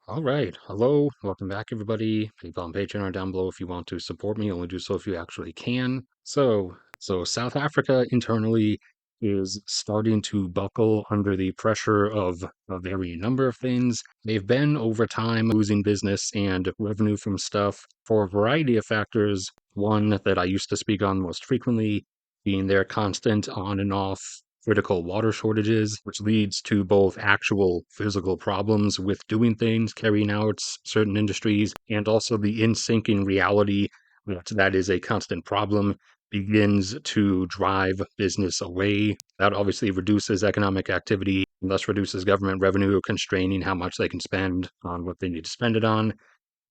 All right. Hello. Welcome back, everybody. PayPal and Patreon are down below if you want to support me. Only do so if you actually can. So South Africa internally is starting to buckle under the pressure of a varying number of things. They've been over time losing business and revenue from stuff for a variety of factors. One that I used to speak on most frequently being their constant on and off critical water shortages, which leads to both actual physical problems with doing things, carrying out certain industries, and also the in-sinking reality that is a constant problem begins to drive business away. That obviously reduces economic activity, and thus reduces government revenue, constraining how much they can spend on what they need to spend it on.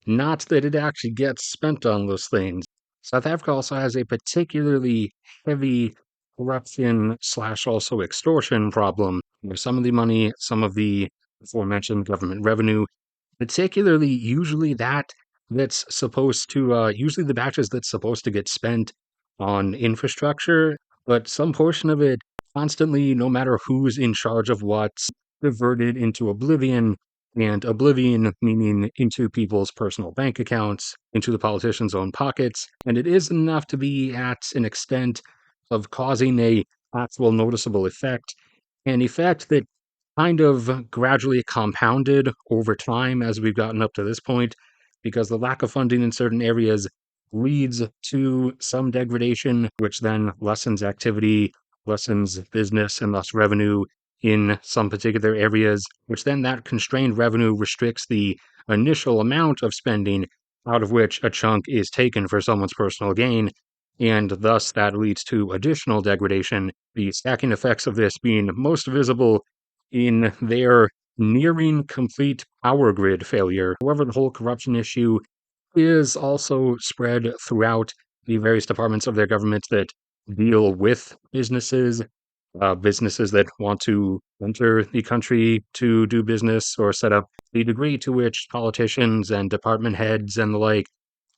Not that it actually gets spent on those things. South Africa also has a particularly heavy corruption slash also extortion problem, where some of the money, some of the aforementioned government revenue, particularly usually that's supposed to usually the batches that's supposed to get spent on infrastructure, but some portion of it constantly, no matter who's in charge of what's diverted into oblivion, and oblivion meaning into people's personal bank accounts, into the politicians' own pockets, and it is enough to be at an extent of causing a actual noticeable effect, an effect that kind of gradually compounded over time as we've gotten up to this point, because the lack of funding in certain areas leads to some degradation, which then lessens activity, lessens business, and thus revenue in some particular areas, which then that constrained revenue restricts the initial amount of spending out of which a chunk is taken for someone's personal gain. And thus, that leads to additional degradation, the stacking effects of this being most visible in their nearing complete power grid failure. However, the whole corruption issue is also spread throughout the various departments of their government that deal with businesses that want to enter the country to do business or set up. The degree to which politicians and department heads and the like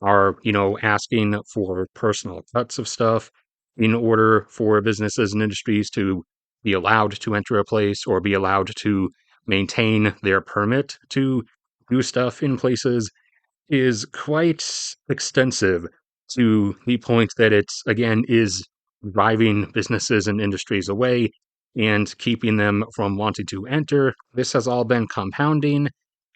are, asking for personal cuts of stuff in order for businesses and industries to be allowed to enter a place or be allowed to maintain their permit to do stuff in places is quite extensive, to the point that it's, again, is driving businesses and industries away and keeping them from wanting to enter. This has all been compounding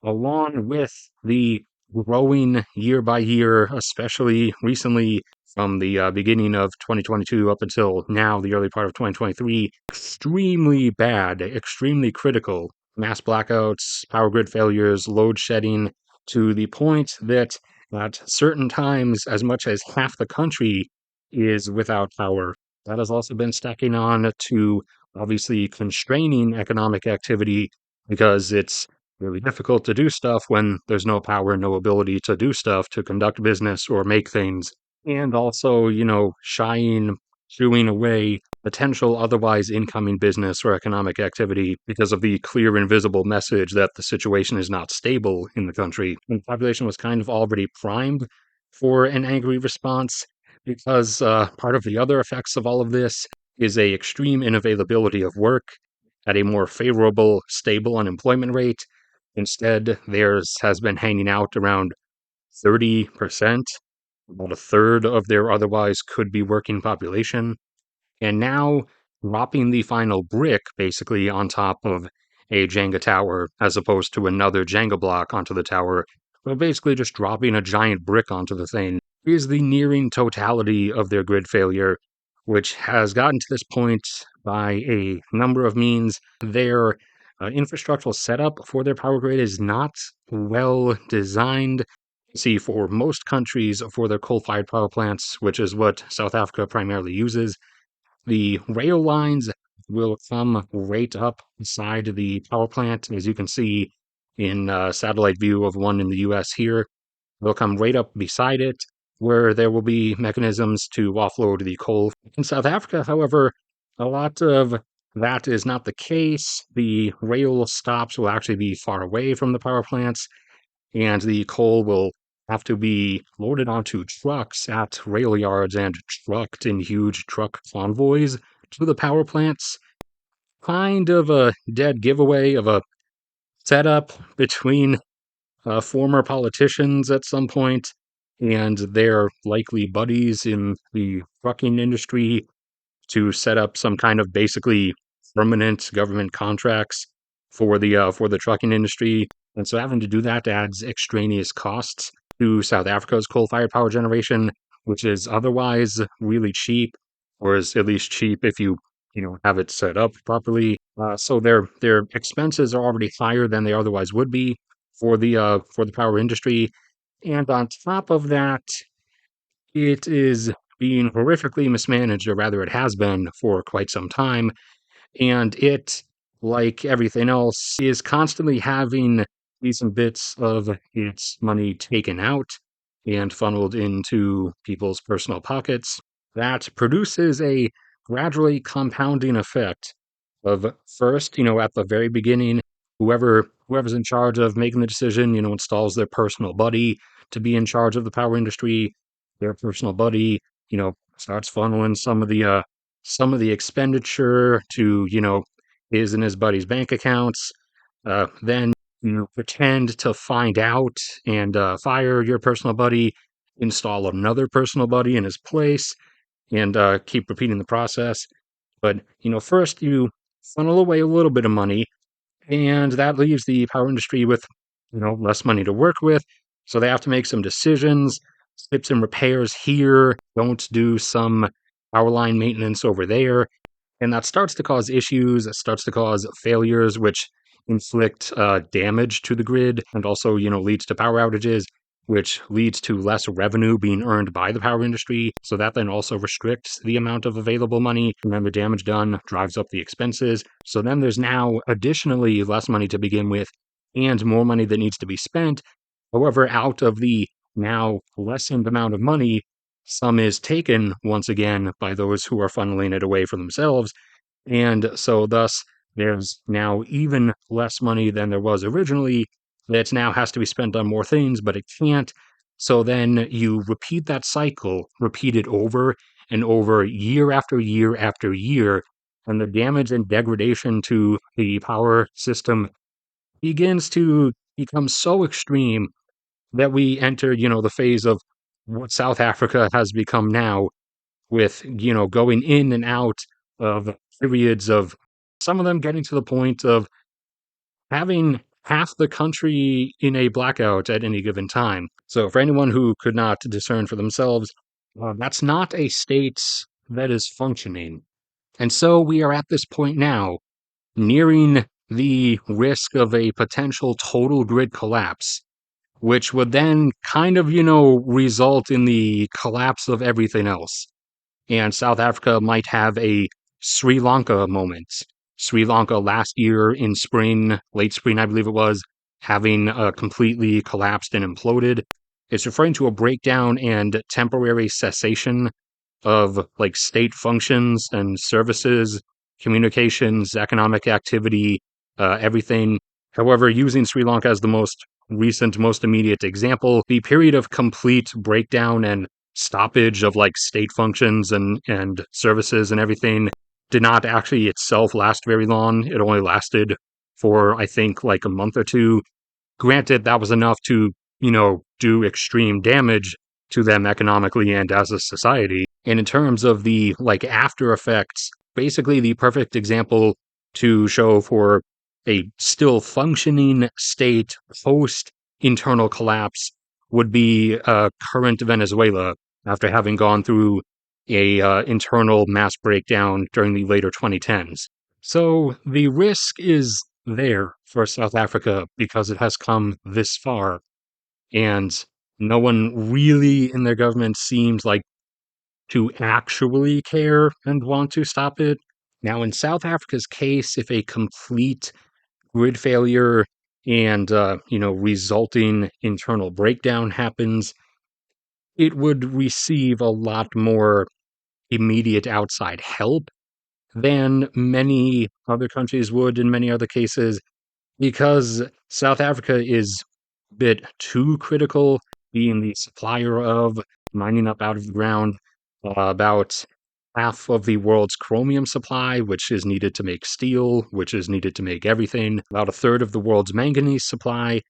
along with the growing year by year, especially recently from the beginning of 2022 up until now, the early part of 2023, extremely bad, extremely critical mass blackouts, power grid failures, load shedding, to the point that at certain times, as much as half the country is without power. That has also been stacking on to obviously constraining economic activity, because it's really difficult to do stuff when there's no power, no ability to do stuff, to conduct business or make things. And also, shooing away potential otherwise incoming business or economic activity because of the clear and visible message that the situation is not stable in the country. And the population was kind of already primed for an angry response, because part of the other effects of all of this is a extreme inavailability of work at a more favorable, stable unemployment rate. Instead, theirs has been hanging out around 30%, about a third of their otherwise could be working population. And now dropping the final brick basically on top of a Jenga tower as opposed to another Jenga block onto the tower, but basically just dropping a giant brick onto the thing, is the nearing totality of their grid failure, which has gotten to this point by a number of means. Their infrastructural setup for their power grid is not well designed. See, for most countries, for their coal fired power plants, which is what South Africa primarily uses, the rail lines will come right up beside the power plant, as you can see in satellite view of one in the US here. They'll come right up beside it, where there will be mechanisms to offload the coal. In South Africa, however, a lot of that is not the case. The rail stops will actually be far away from the power plants, and the coal will have to be loaded onto trucks at rail yards and trucked in huge truck convoys to the power plants. Kind of a dead giveaway of a setup between former politicians at some point, and they're likely buddies in the trucking industry to set up some kind of basically permanent government contracts for the trucking industry. And so having to do that adds extraneous costs to South Africa's coal-fired power generation, which is otherwise really cheap, or is at least cheap if you have it set up properly. So their expenses are already higher than they otherwise would be for the power industry. And on top of that, it is being horrifically mismanaged, or rather, it has been for quite some time. And it, like everything else, is constantly having decent bits of its money taken out and funneled into people's personal pockets. That produces a gradually compounding effect of first, at the very beginning, whoever's in charge of making the decision, installs their personal buddy to be in charge of the power industry. Their personal buddy, starts funneling some of the expenditure to, his and his buddy's bank accounts. Then, pretend to find out and fire your personal buddy, install another personal buddy in his place, and keep repeating the process. But, first you funnel away a little bit of money, and that leaves the power industry with, less money to work with. So they have to make some decisions, skip some repairs here, don't do some power line maintenance over there. And that starts to cause issues, it starts to cause failures, which inflict damage to the grid and also, leads to power outages, which leads to less revenue being earned by the power industry. So that then also restricts the amount of available money. And then the damage done drives up the expenses. So then there's now additionally less money to begin with and more money that needs to be spent. However, out of the now lessened amount of money, some is taken once again by those who are funneling it away for themselves. And so, thus, there's now even less money than there was originally that now has to be spent on more things, but it can't. So then you repeat that cycle, repeat it over and over, year after year after year. And the damage and degradation to the power system begins to become so extreme that we enter, the phase of what South Africa has become now, with, going in and out of periods of some of them getting to the point of having half the country in a blackout at any given time. So, for anyone who could not discern for themselves, that's not a state that is functioning. And so we are at this point now, nearing the risk of a potential total grid collapse, which would then kind of, result in the collapse of everything else. And South Africa might have a Sri Lanka moment. Sri Lanka last year in spring, late spring, I believe it was, having completely collapsed and imploded. It's referring to a breakdown and temporary cessation of like state functions and services, communications, economic activity, everything. However, using Sri Lanka as the most recent, most immediate example, the period of complete breakdown and stoppage of like state functions and services and everything did not actually itself last very long. It only lasted for I think like a month or two. Granted, that was enough to, do extreme damage to them economically and as a society. And in terms of the like after effects, basically the perfect example to show for a still functioning state post internal collapse would be current Venezuela after having gone through a internal mass breakdown during the later 2010s. So the risk is there for South Africa because it has come this far, and no one really in their government seems like to actually care and want to stop it. Now, in South Africa's case, if a complete grid failure and resulting internal breakdown happens, it would receive a lot more immediate outside help than many other countries would in many other cases, because South Africa is a bit too critical, being the supplier of mining up out of the ground about half of the world's chromium supply, which is needed to make steel, which is needed to make everything, about a third of the world's manganese supply,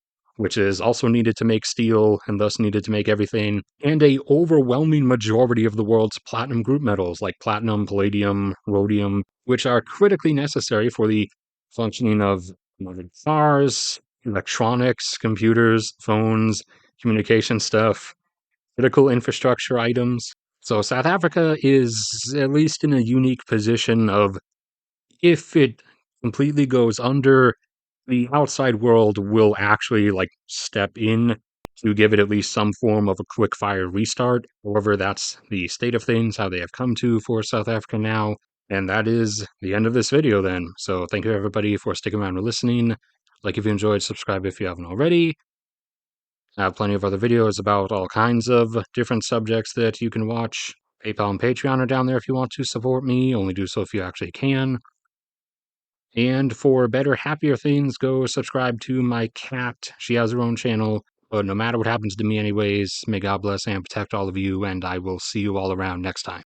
which is also needed to make steel and thus needed to make everything, and a overwhelming majority of the world's platinum group metals like platinum, palladium, rhodium, which are critically necessary for the functioning of modern cars, electronics, computers, phones, communication stuff, critical infrastructure items. So South Africa is at least in a unique position of, if it completely goes under, the outside world will actually like step in to give it at least some form of a quick fire restart. However, that's the state of things, how they have come to for South Africa now. And that is the end of this video then. So thank you everybody for sticking around and listening. Like if you enjoyed, subscribe if you haven't already. I have plenty of other videos about all kinds of different subjects that you can watch. PayPal and Patreon are down there if you want to support me. Only do so if you actually can. And for better, happier things, go subscribe to my cat. She has her own channel. But no matter what happens to me anyways, may God bless and protect all of you, and I will see you all around next time.